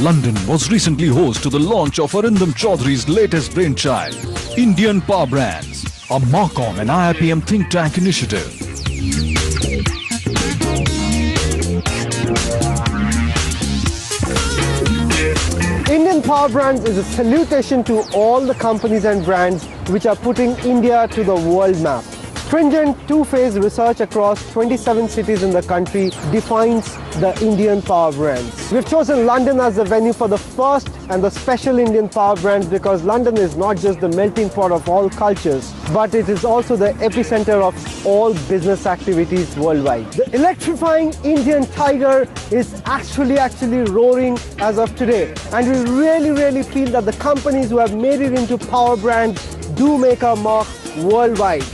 London was recently host to the launch of Arindam Chaudhary's latest brainchild, Indian Power Brands, a Marcom and IIPM think tank initiative. Indian Power Brands is a salutation to all the companies and brands which are putting India to the world map. Stringent two-phase research across 27 cities in the country defines the Indian Power Brands. We've chosen London as the venue for the first and the special Indian Power Brands because London is not just the melting pot of all cultures, but it is also the epicenter of all business activities worldwide. The electrifying Indian tiger is actually roaring as of today, and we really feel that the companies who have made it into power brands do make a mark worldwide.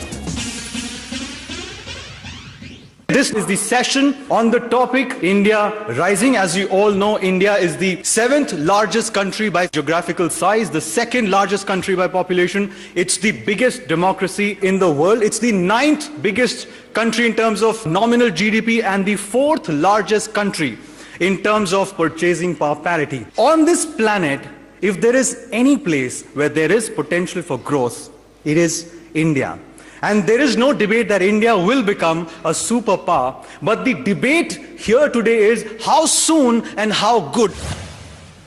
This is the session on the topic India Rising. As you all know, India is the 7th largest country by geographical size, the 2nd largest country by population. It's the biggest democracy in the world. It's the 9th biggest country in terms of nominal GDP and the 4th largest country in terms of purchasing power parity. On this planet, if there is any place where there is potential for growth, it is India. And there is no debate that India will become a superpower. But the debate here today is how soon and how good.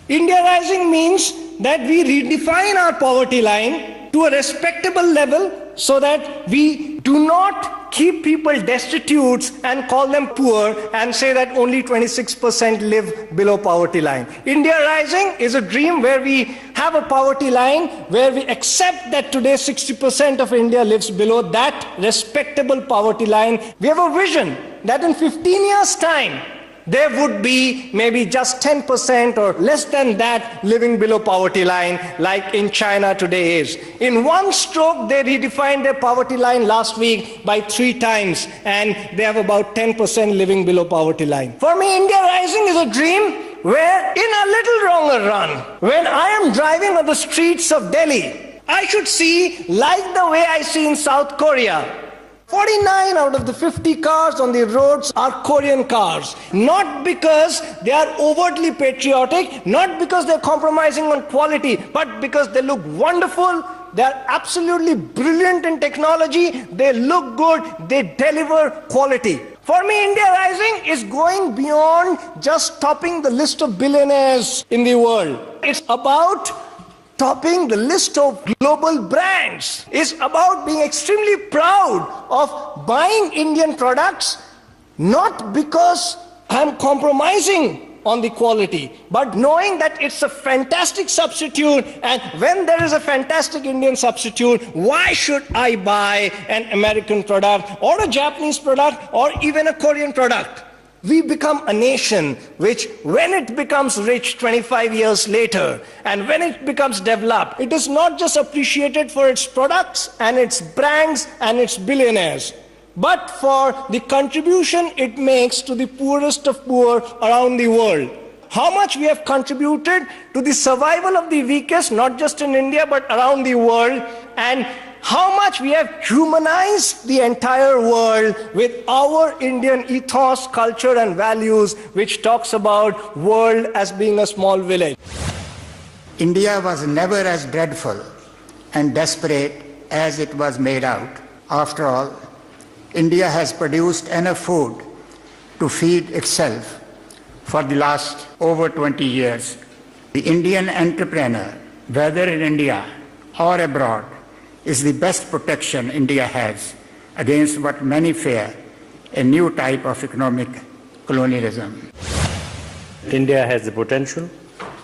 India Rising means that we redefine our poverty line to a respectable level so that we do not keep people destitute and call them poor and say that only 26% live below poverty line. India Rising is a dream where we have a poverty line where we accept that today 60% of India lives below that respectable poverty line. We have a vision that in 15 years' time, there would be maybe just 10% or less than that living below poverty line like in China today is. In one stroke, they redefined their poverty line last week by 3 times and they have about 10% living below poverty line. For me, India Rising is a dream where in a little longer run, when I am driving on the streets of Delhi, I should see like the way I see in South Korea. 49 out of the 50 cars on the roads are Korean cars. Not because they are overtly patriotic, not because they're compromising on quality, but because they look wonderful, they're absolutely brilliant in technology, they look good, they deliver quality. For me, India Rising is going beyond just topping the list of billionaires in the world. It's about topping the list of global brands. Is about being extremely proud of buying Indian products, not because I'm compromising on the quality, but knowing that it's a fantastic substitute, and when there is a fantastic Indian substitute, why should I buy an American product or a Japanese product or even a Korean product? We become a nation which, when it becomes rich 25 years later, and when it becomes developed, it is not just appreciated for its products and its brands and its billionaires, but for the contribution it makes to the poorest of poor around the world. How much we have contributed to the survival of the weakest, not just in India, but around the world, and how much we have humanized the entire world with our Indian ethos, culture and values, which talks about world as being a small village. India was never as dreadful and desperate as it was made out. After all, India has produced enough food to feed itself for the last over 20 years. The Indian entrepreneur, whether in India or abroad, is the best protection India has against what many fear, a new type of economic colonialism. India has the potential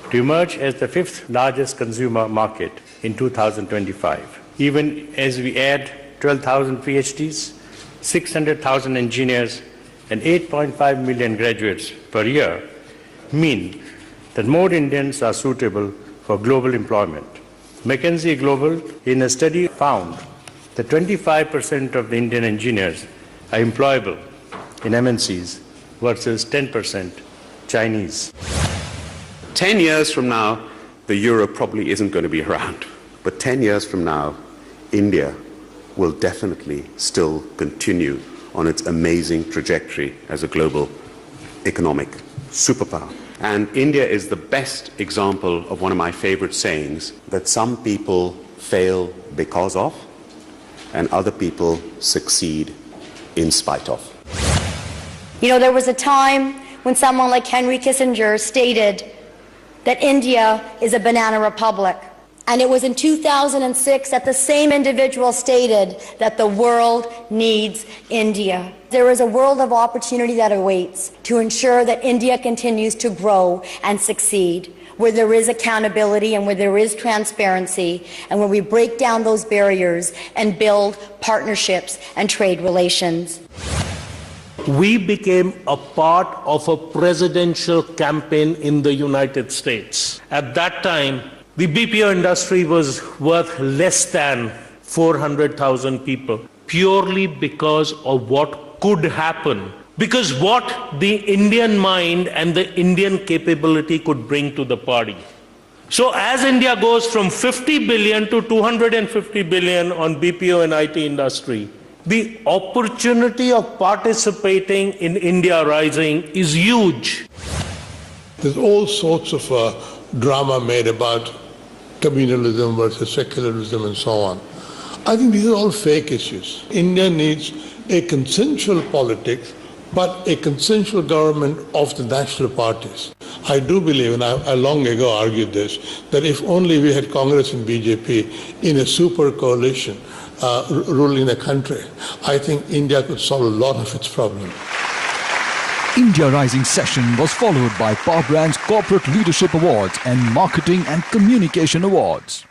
to emerge as the 5th largest consumer market in 2025. Even as we add 12,000 PhDs, 600,000 engineers and 8.5 million graduates per year mean that more Indians are suitable for global employment. McKinsey Global, in a study, found that 25% of the Indian engineers are employable in MNCs versus 10% Chinese. 10 years from now, the euro probably isn't going to be around. But 10 years from now, India will definitely still continue on its amazing trajectory as a global economic superpower. And India is the best example of one of my favorite sayings, that some people fail because of, and other people succeed in spite of. You know, there was a time when someone like Henry Kissinger stated that India is a banana republic. And it was in 2006 that the same individual stated that the world needs India. There is a world of opportunity that awaits to ensure that India continues to grow and succeed, where there is accountability and where there is transparency, and where we break down those barriers and build partnerships and trade relations. We became a part of a presidential campaign in the United States. At that time, the BPO industry was worth less than 400,000 people, purely because of what could happen, because what the Indian mind and the Indian capability could bring to the party. So as India goes from 50 billion to 250 billion on BPO and IT industry, the opportunity of participating in India Rising is huge. There's all sorts of drama made about communalism versus secularism and so on. I think these are all fake issues. India needs a consensual politics, but a consensual government of the national parties. I do believe, and I long ago argued this, that if only we had Congress and BJP in a super coalition ruling the country, I think India could solve a lot of its problems. India Rising session was followed by Power Brands Corporate Leadership Awards and Marketing and Communication Awards.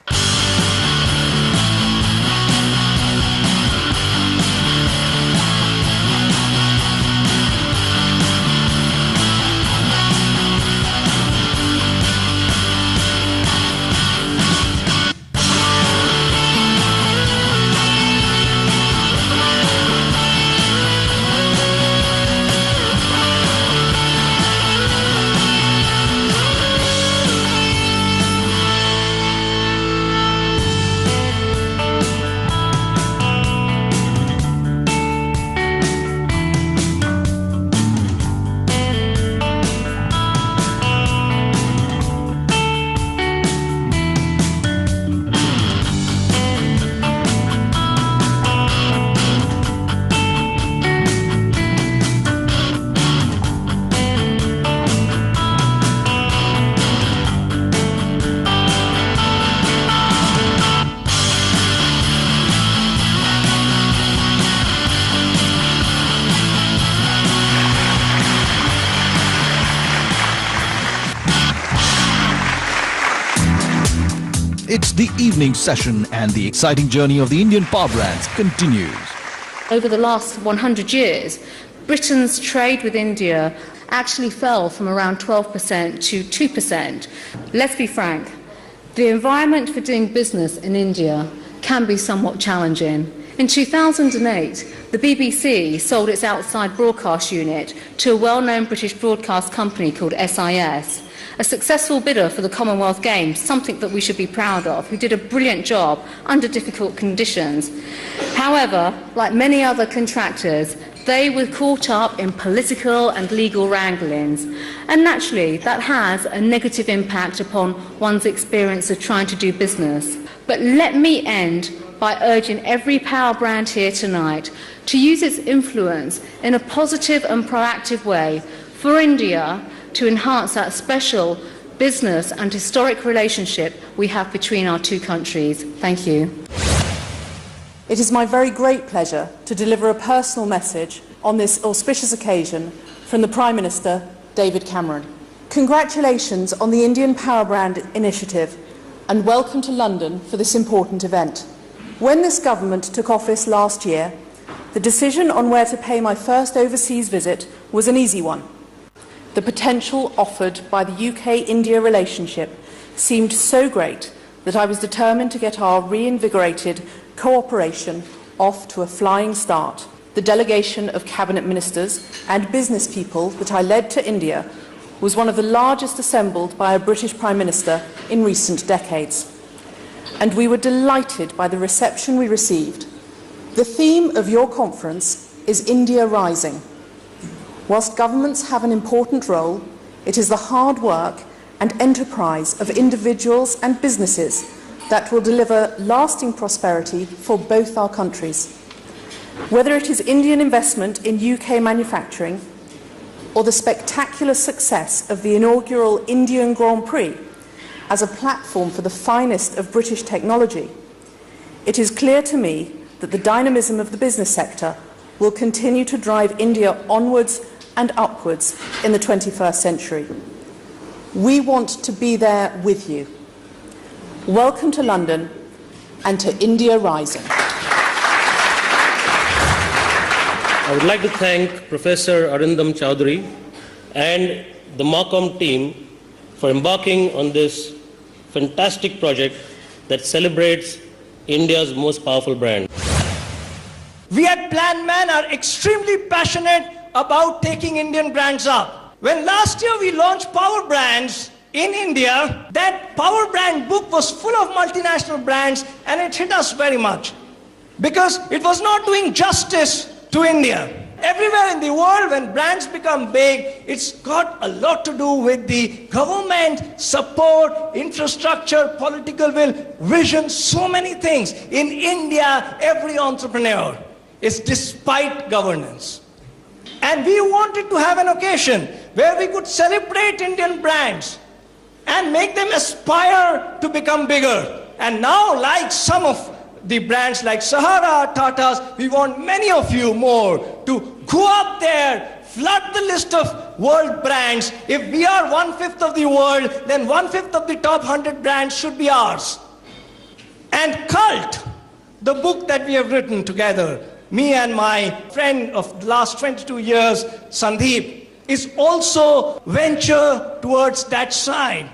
It's the evening session and the exciting journey of the Indian Power Brands continues. Over the last 100 years, Britain's trade with India actually fell from around 12% to 2%. Let's be frank, the environment for doing business in India can be somewhat challenging. In 2008, the BBC sold its outside broadcast unit to a well-known British broadcast company called SIS, a successful bidder for the Commonwealth Games, something that we should be proud of, who did a brilliant job under difficult conditions. However, like many other contractors, they were caught up in political and legal wranglings, and naturally that has a negative impact upon one's experience of trying to do business. But let me end by urging every power brand here tonight to use its influence in a positive and proactive way for India to enhance that special business and historic relationship we have between our two countries. Thank you. It is my very great pleasure to deliver a personal message on this auspicious occasion from the Prime Minister, David Cameron. Congratulations on the Indian Power Brand initiative and welcome to London for this important event. When this government took office last year, the decision on where to pay my first overseas visit was an easy one. The potential offered by the UK-India relationship seemed so great that I was determined to get our reinvigorated cooperation off to a flying start. The delegation of cabinet ministers and business people that I led to India was one of the largest assembled by a British Prime Minister in recent decades. And we were delighted by the reception we received. The theme of your conference is India Rising. Whilst governments have an important role, It is the hard work and enterprise of individuals and businesses that will deliver lasting prosperity for both our countries. Whether it is Indian investment in UK manufacturing or the spectacular success of the inaugural Indian Grand Prix as a platform for the finest of British technology, it is clear to me that the dynamism of the business sector will continue to drive India onwards and upwards in the 21st century. We want to be there with you. Welcome to London and to India Rising. I would like to thank Professor Arindam Chaudhary and the Marcom team for embarking on this fantastic project that celebrates India's most powerful brand. We at Plan Man are extremely passionate about taking Indian brands up. When last year we launched Power Brands in India, that Power Brand book was full of multinational brands, and it hit us very much because it was not doing justice to India. Everywhere in the world, when brands become big, it's got a lot to do with the government, support, infrastructure, political will, vision, so many things. In India, every entrepreneur is despite governance. And we wanted to have an occasion where we could celebrate Indian brands and make them aspire to become bigger. And now, like some of the brands like Sahara, Tatas, we want many of you more to go up there, flood the list of world brands. If we are 1/5 of the world, then 1/5 of the top 100 brands should be ours. And Cult, the book that we have written together, me and my friend of the last 22 years, Sandeep, is also venture towards that side.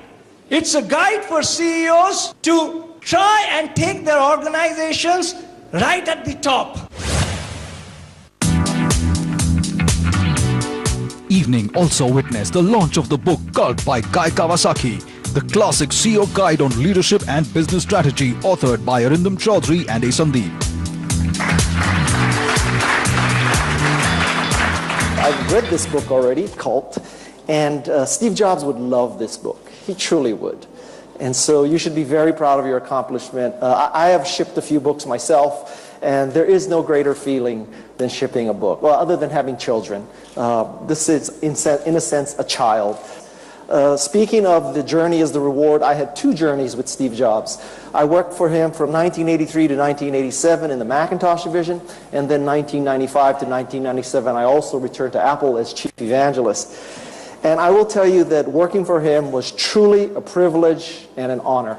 It's a guide for CEOs to try and take their organizations right at the top. Evening also witnessed the launch of the book Cult by Guy Kawasaki, the classic CEO guide on leadership and business strategy, authored by Arindam Chaudhary and A. Sandeep. I've read this book already, Cult, and Steve Jobs would love this book. He truly would. And so you should be very proud of your accomplishment. I have shipped a few books myself, and there is no greater feeling than shipping a book. Well, other than having children. This is, in a sense, a child. Speaking of the journey as the reward, I had 2 journeys with Steve Jobs. I worked for him from 1983 to 1987 in the Macintosh division, and then 1995 to 1997 I also returned to Apple as chief evangelist. And I will tell you that working for him was truly a privilege and an honor.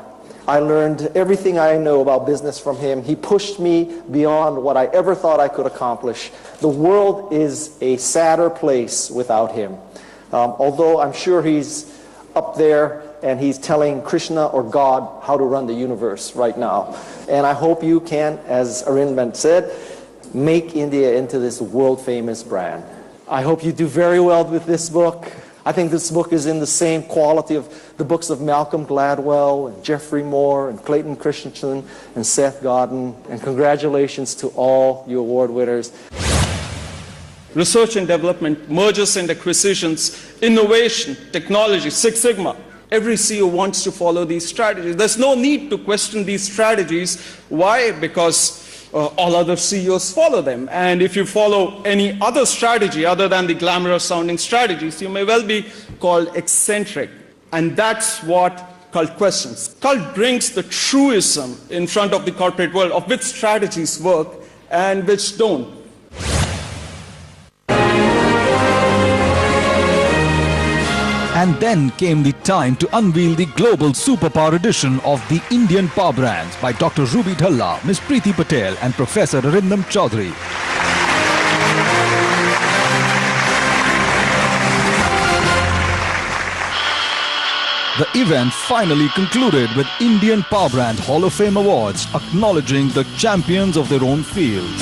I learned everything I know about business from him. He pushed me beyond what I ever thought I could accomplish. The world is a sadder place without him. Although I'm sure he's up there and he's telling Krishna or God how to run the universe right now. And I hope you can, as Arindam said, make India into this world-famous brand. I hope you do very well with this book. I think this book is in the same quality of the books of Malcolm Gladwell and Jeffrey Moore and Clayton Christensen and Seth Godin. And congratulations to all you award winners. Research and development, mergers and acquisitions, innovation, technology, Six Sigma. Every CEO wants to follow these strategies. There's no need to question these strategies. Why? Because all other CEOs follow them. And if you follow any other strategy other than the glamorous sounding strategies, you may well be called eccentric. And that's what Cult questions. Cult brings the truism in front of the corporate world of which strategies work and which don't. And then came the time to unveil the global superpower edition of the Indian Power Brands by Dr. Ruby Dhalla, Ms. Preeti Patel and Professor Arindam Chaudhary. The event finally concluded with Indian Power Brand Hall of Fame Awards acknowledging the champions of their own fields.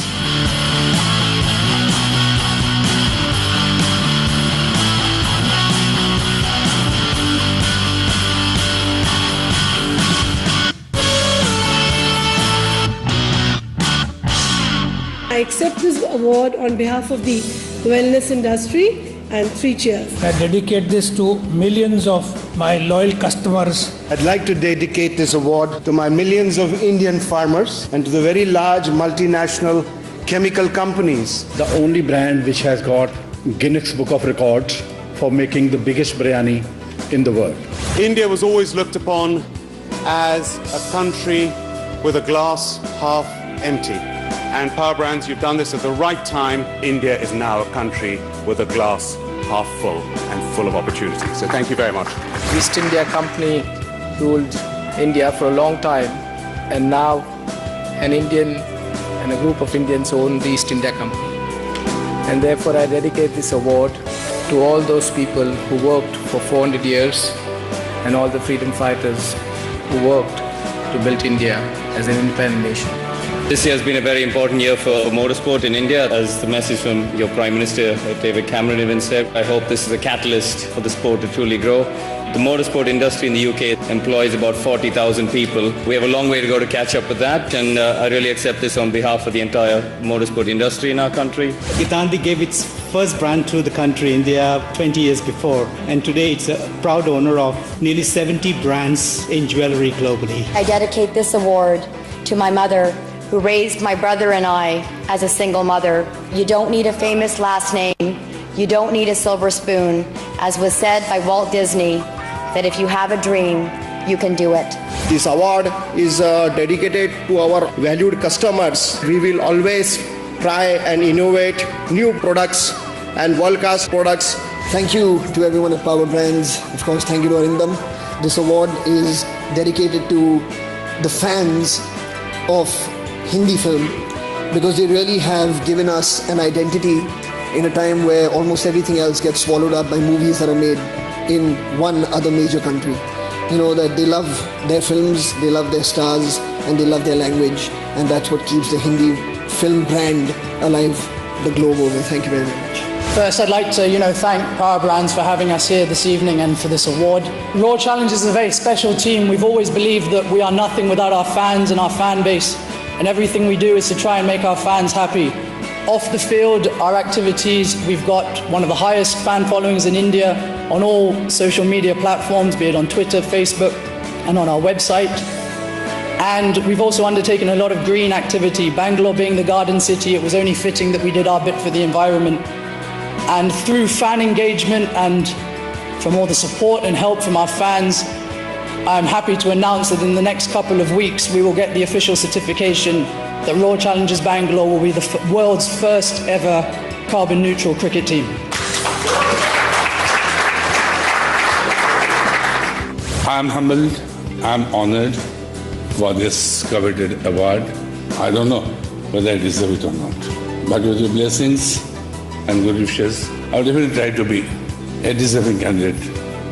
I accept this award on behalf of the wellness industry and 3 cheers. I dedicate this to millions of my loyal customers. I'd like to dedicate this award to my millions of Indian farmers and to the very large multinational chemical companies. The only brand which has got Guinness Book of Records for making the biggest biryani in the world. India was always looked upon as a country with a glass half empty. And Power Brands, you've done this at the right time. India is now a country with a glass half full and full of opportunity. So thank you very much. East India Company ruled India for a long time, and now an Indian and a group of Indians own the East India Company. And therefore I dedicate this award to all those people who worked for 400 years and all the freedom fighters who worked to build India as an independent nation. This year has been a very important year for motorsport in India. As the message from your Prime Minister, David Cameron, even said, I hope this is a catalyst for the sport to truly grow. The motorsport industry in the UK employs about 40,000 people. We have a long way to go to catch up with that, and I really accept this on behalf of the entire motorsport industry in our country. Gitandi gave its first brand to the country, India, 20 years before, and today it's a proud owner of nearly 70 brands in jewelry globally. I dedicate this award to my mother, who raised my brother and I as a single mother. You don't need a famous last name. You don't need a silver spoon. As was said by Walt Disney, that if you have a dream, you can do it. This award is dedicated to our valued customers. We will always try and innovate new products and world-class products. Thank you to everyone at Power Brands. Of course, thank you to Arindam. This award is dedicated to the fans of Hindi film, because they really have given us an identity in a time where almost everything else gets swallowed up by movies that are made in one other major country. You know, that they love their films, they love their stars, and they love their language, and that's what keeps the Hindi film brand alive the globe over. Thank you very much. First, I'd like to, thank Power Brands for having us here this evening and for this award. Raw Challenge is a very special team. We've always believed that we are nothing without our fans and our fan base, and everything we do is to try and make our fans happy. Off the field, our activities, we've got one of the highest fan followings in India on all social media platforms, be it on Twitter, Facebook, and on our website. And we've also undertaken a lot of green activity. Bangalore being the garden city, it was only fitting that we did our bit for the environment. And through fan engagement and from all the support and help from our fans, I'm happy to announce that in the next couple of weeks we will get the official certification that Royal Challengers Bangalore will be the world's first ever carbon neutral cricket team. I'm humbled, I'm honored for this coveted award. I don't know whether I deserve it or not, but with your blessings and good wishes, I'll definitely try to be a deserving candidate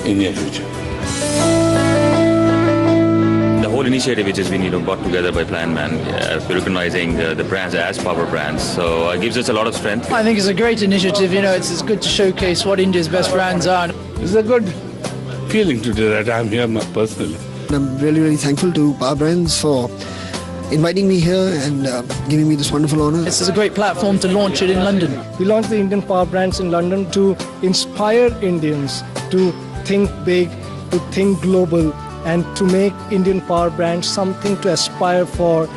in the near future. The whole initiative which has been brought together by Plan Man, recognizing the brands as Power Brands, so it gives us a lot of strength. I think it's a great initiative. It's good to showcase what India's best brands are. It's a good feeling today that I'm here personally. I'm really, really thankful to Power Brands for inviting me here and giving me this wonderful honor. This is a great platform to launch it in London. We launched the Indian Power Brands in London to inspire Indians to think big, to think global, and to make Indian Power Brands something to aspire for